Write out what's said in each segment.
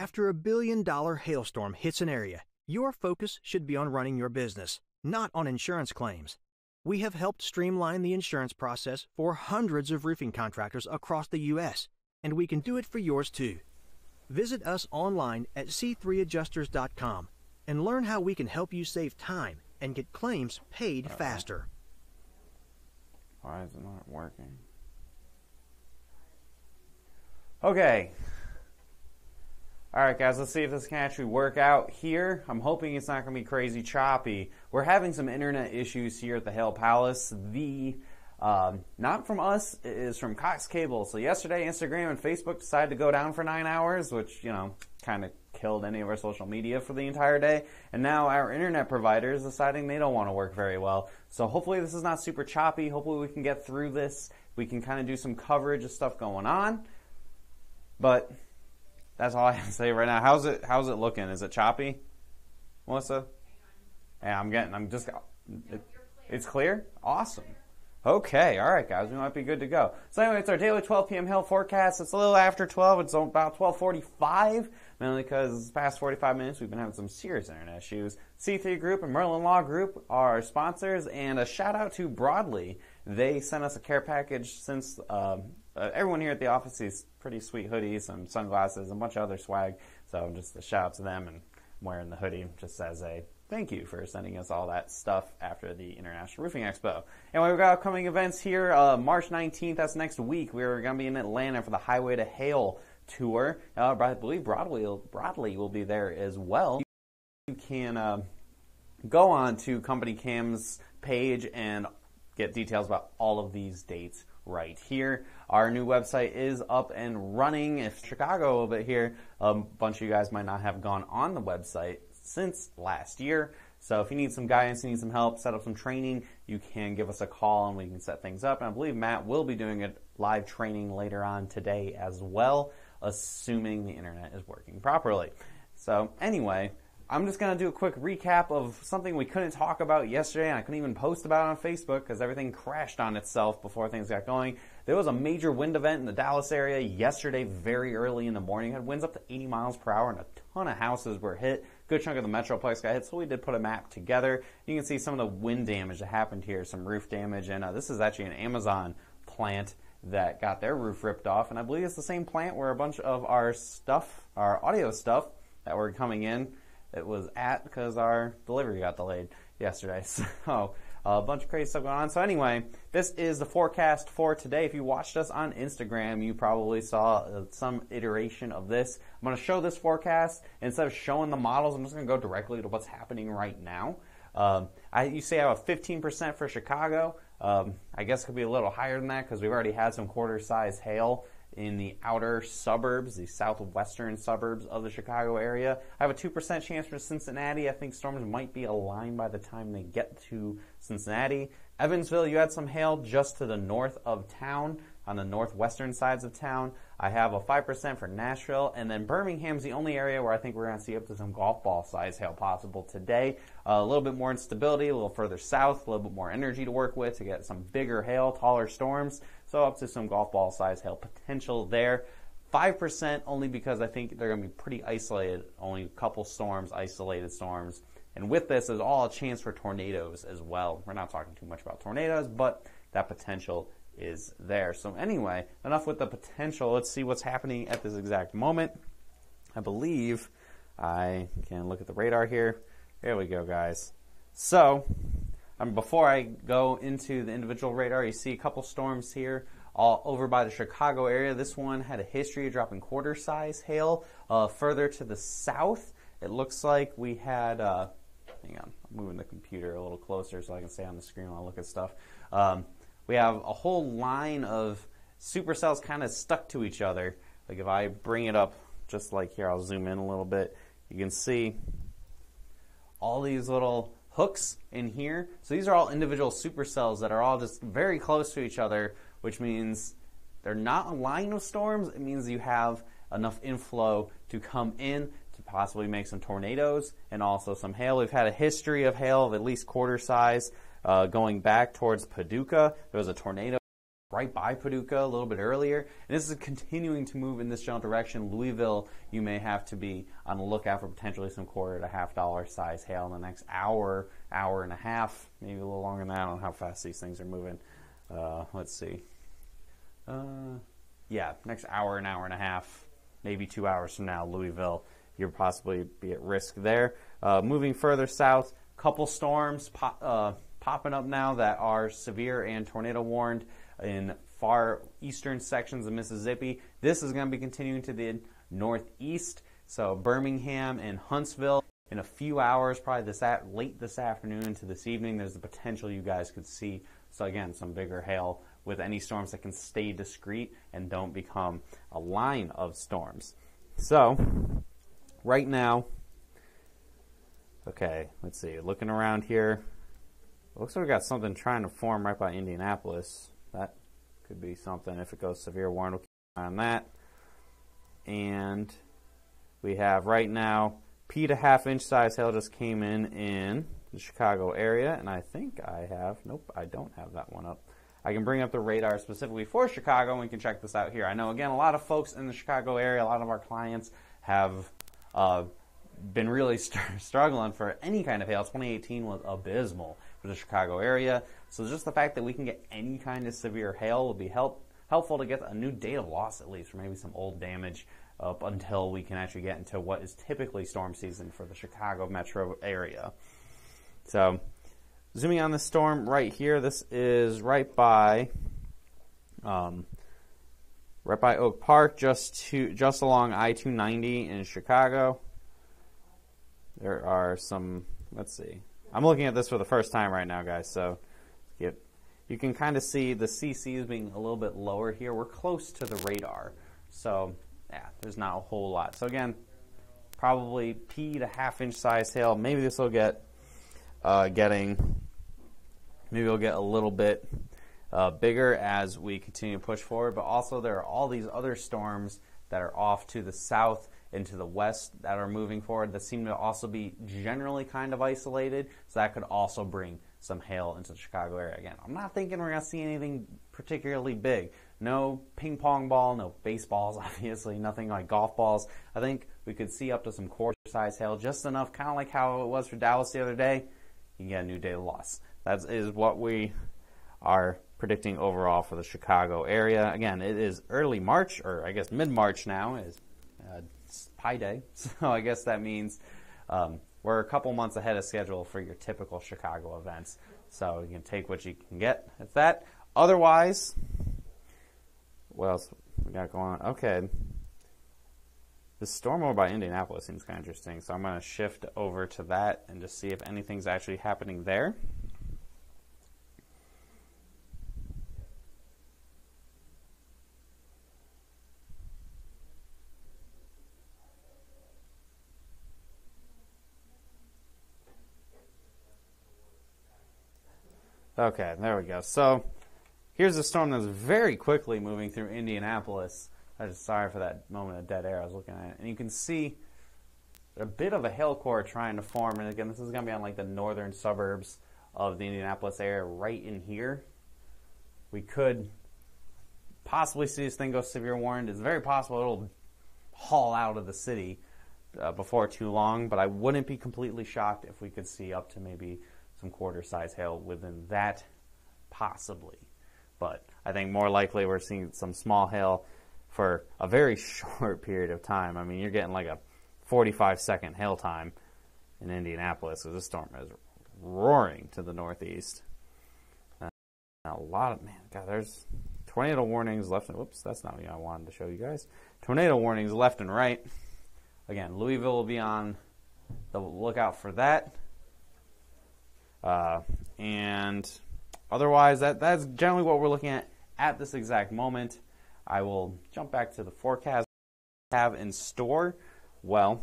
After a billion-dollar hailstorm hits an area, your focus should be on running your business, not on insurance claims. We have helped streamline the insurance process for hundreds of roofing contractors across the U.S., and we can do it for yours too. Visit us online at c3adjusters.com and learn how we can help you save time and get claims paid faster. Why is it not working? Okay. Alright guys, let's see if this can actually work out here. I'm hoping it's not going to be crazy choppy. We're having some internet issues here at the Hale Palace. Not from us, it is from Cox Cable. So yesterday, Instagram and Facebook decided to go down for 9 hours, which, kind of killed any of our social media for the entire day. And now our internet provider is deciding they don't want to work very well. So hopefully this is not super choppy. Hopefully we can get through this. We can kind of do some coverage of stuff going on. But that's all I have to say right now. How's it looking? Is it choppy, Melissa? Yeah, it's clear? Awesome. Okay, all right, guys, we might be good to go. So anyway, it's our daily 12 p.m. hail forecast. It's a little after 12. It's about 12:45, mainly because the past 45 minutes we've been having some serious internet issues. C3 Group and Merlin Law Group are our sponsors, and a shout-out to Broadly. They sent us a care package since everyone here at the office sees pretty sweet hoodies, some sunglasses, a bunch of other swag. So just a shout-out to them, and I'm wearing the hoodie just as a thank you for sending us all that stuff after the International Roofing Expo. Anyway, we've got upcoming events here. March 19th, that's next week. We're going to be in Atlanta for the Highway to Hail tour. I believe Broadly will be there as well. You can go on to Company Cam's page and get details about all of these dates right here. Our new website is up and running. If Chicago a little bit here, a bunch of you guys might not have gone on the website since last year. So if you need some guidance, you need some help, set up some training, you can give us a call and we can set things up. And I believe Matt will be doing a live training later on today as well, assuming the internet is working properly. So anyway, I'm just going to do a quick recap of something we couldn't talk about yesterday, and I couldn't even post about it on Facebook because everything crashed on itself before things got going. There was a major wind event in the Dallas area yesterday very early in the morning. It had winds up to 80 miles per hour and a ton of houses were hit. Good chunk of the Metroplex got hit, so we did put a map together. You can see some of the wind damage that happened here, some roof damage, and this is actually an Amazon plant that got their roof ripped off, and I believe it's the same plant where a bunch of our audio stuff that were coming in, it was at because our delivery got delayed yesterday. So a bunch of crazy stuff going on. So anyway, this is the forecast for today. If you watched us on Instagram, you probably saw some iteration of this. I'm going to show this forecast. Instead of showing the models, I'm just going to go directly to what's happening right now. You say I have a 15% for Chicago. I guess it could be a little higher than that because we've already had some quarter-size hail in the outer suburbs, the southwestern suburbs of the Chicago area. I have a 2% chance for Cincinnati. I think storms might be aligned by the time they get to Cincinnati. Evansville, you had some hail just to the north of town, on the northwestern sides of town. I have a 5% for Nashville, and then Birmingham's the only area where I think we're going to see up to some golf ball size hail possible today. A little bit more instability, a little further south, a little bit more energy to work with to get some bigger hail, taller storms. So up to some golf ball size hail potential there. 5% only because I think they're going to be pretty isolated, only a couple storms, isolated storms. And with this is all a chance for tornadoes as well. We're not talking too much about tornadoes, but that potential is there. So anyway, enough with the potential. Let's see what's happening at this exact moment. I believe I can look at the radar here. There we go, guys. So before I go into the individual radar, you see a couple storms here all over by the Chicago area. This one had a history of dropping quarter-size hail. Further to the south, it looks like we had, hang on, I'm moving the computer a little closer so I can stay on the screen while I look at stuff. We have a whole line of supercells kind of stuck to each other. Like if I bring it up just like here, I'll zoom in a little bit. You can see all these little hooks in here. So these are all individual supercells that are all just very close to each other, which means they're not aligned with storms. It means you have enough inflow to come in to possibly make some tornadoes and also some hail. We've had a history of hail of at least quarter size going back towards Paducah. There was a tornado right by Paducah a little bit earlier, and this is continuing to move in this general direction. Louisville, you may have to be on the lookout for potentially some $1/4 to $1/2 size hail in the next hour, hour and a half, maybe a little longer than that. I don't know how fast these things are moving. Let's see. Yeah, next hour, an hour and a half, maybe 2 hours from now, Louisville, you'll possibly be at risk there. Moving further south, couple storms popping up now that are severe and tornado warned in far eastern sections of Mississippi. This is going to be continuing to the northeast, so Birmingham and Huntsville. In a few hours, probably late this afternoon into this evening, there's the potential you guys could see, so again, some bigger hail with any storms that can stay discreet and don't become a line of storms. So, right now, okay, let's see, looking around here, looks like we got something trying to form right by Indianapolis. That could be something if it goes severe warning. We'll keep an eye on that. And we have right now, P to ½ inch size hail just came in the Chicago area, and I think I have, nope, I don't have that one up. I can bring up the radar specifically for Chicago, and we can check this out here. I know, again, a lot of folks in the Chicago area, a lot of our clients have been really struggling for any kind of hail. 2018 was abysmal for the Chicago area, so just the fact that we can get any kind of severe hail will be helpful to get a new date of loss, at least, or maybe some old damage up until we can actually get into what is typically storm season for the Chicago metro area. So, zooming on this storm right here, this is right by Oak Park, just along I-290 in Chicago. There are some, let's see. I'm looking at this for the first time right now, guys, so you can kind of see the CCs being a little bit lower here. We're close to the radar, so yeah, there's not a whole lot. So again, probably P to ½ inch size hail. Maybe this will get maybe it'll get a little bit bigger as we continue to push forward, but also there are all these other storms that are off to the south and to the west that are moving forward that seem to also be generally kind of isolated, so that could also bring some hail into the Chicago area. Again, I'm not thinking we're going to see anything particularly big. No ping pong ball, no baseballs, obviously, nothing like golf balls. I think we could see up to some quarter-size hail, just enough, kind of like how it was for Dallas the other day. You get a new day of loss. That is what we are predicting overall for the Chicago area. Again, it is early March, or I guess mid-March now, is Pi Day. So I guess that means we're a couple months ahead of schedule for your typical Chicago events. So you can take what you can get at that. Otherwise, what else we got going on? Okay. The storm over by Indianapolis seems kind of interesting, so I'm going to shift over to that and just see if anything's actually happening there. Okay, there we go. So here's a storm that's very quickly moving through Indianapolis. I'm just sorry for that moment of dead air. I was looking at it. And you can see a bit of a hail core trying to form. And again, this is going to be on like the northern suburbs of the Indianapolis area right in here. We could possibly see this thing go severe warned. It's very possible it'll haul out of the city before too long. But I wouldn't be completely shocked if we could see up to maybe some quarter-size hail within that, possibly. But I think more likely we're seeing some small hail for a very short period of time. I mean, you're getting like a 45-second hail time in Indianapolis, because this storm is roaring to the northeast. A lot of, man, God, there's tornado warnings left and, whoops, that's not what I wanted to show you guys. Tornado warnings left and right. Again, Louisville will be on the lookout for that. And otherwise, that's generally what we're looking at this exact moment. I will jump back to the forecast we have in store. Well,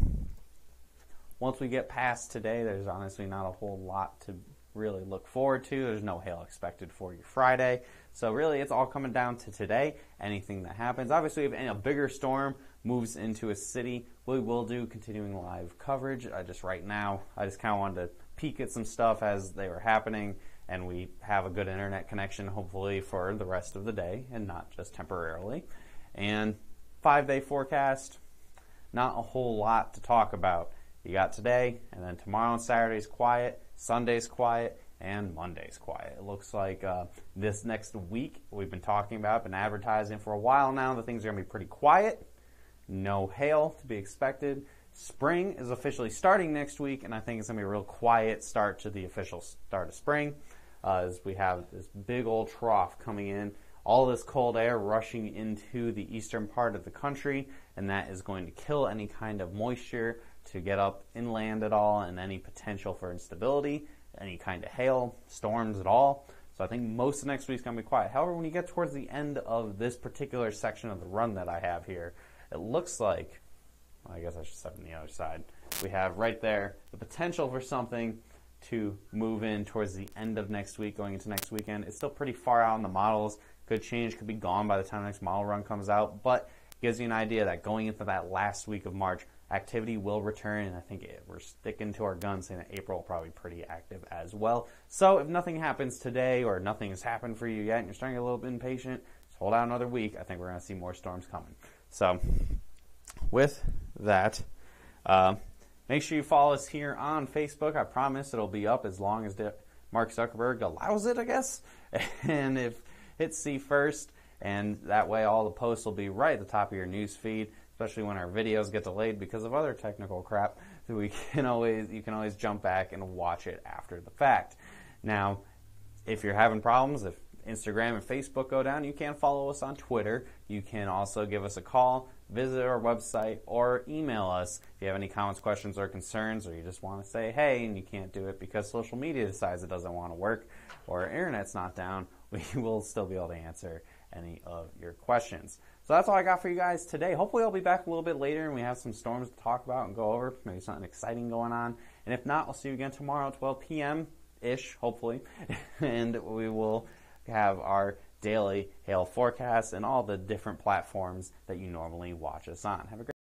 once we get past today, there's honestly not a whole lot to really look forward to. There's no hail expected for your Friday. So really, it's all coming down to today. Anything that happens. Obviously, if a bigger storm moves into a city, we will do continuing live coverage. Just right now, I just kind of wanted to peek at some stuff as they were happening and we have a good internet connection hopefully for the rest of the day and not just temporarily. And 5-day forecast, not a whole lot to talk about. You got today, and then tomorrow and Saturday's quiet, Sunday's quiet, and Monday's quiet. It looks like this next week, we've been talking about, been advertising for a while now, the things are going to be pretty quiet. No hail to be expected. Spring is officially starting next week, and I think it's going to be a real quiet start to the official start of spring, as we have this big old trough coming in, all this cold air rushing into the eastern part of the country, and that is going to kill any kind of moisture to get up inland at all, and any potential for instability, any kind of hail, storms at all. So I think most of next week's going to be quiet. However, when you get towards the end of this particular section of the run that I have here, it looks like, well, I guess I should step on the other side, we have right there the potential for something to move in towards the end of next week, going into next weekend. It's still pretty far out in the models. Could change, could be gone by the time the next model run comes out, but it gives you an idea that going into that last week of March, activity will return, and I think we're sticking to our guns saying that April will probably be pretty active as well. So if nothing happens today or nothing has happened for you yet and you're starting to get a little bit impatient, just hold out another week. I think we're going to see more storms coming. So with that, make sure you follow us here on Facebook. I promise it'll be up as long as Mark Zuckerberg allows it, I guess. And if hit see first, and that way all the posts will be right at the top of your news feed, especially when our videos get delayed because of other technical crap. So you can always jump back and watch it after the fact. Now, if you're having problems, if Instagram and Facebook go down, you can follow us on Twitter. You can also give us a call, visit our website, or email us if you have any comments, questions, or concerns, or you just want to say hey and you can't do it because social media decides it doesn't want to work or internet's not down. We will still be able to answer any of your questions. So that's all I got for you guys today. Hopefully I'll be back a little bit later and we have some storms to talk about and go over. Maybe something exciting going on. And if not, I'll see you again tomorrow at 12 p.m.-ish, hopefully. And we will have our daily hail forecast and all the different platforms that you normally watch us on. Have a great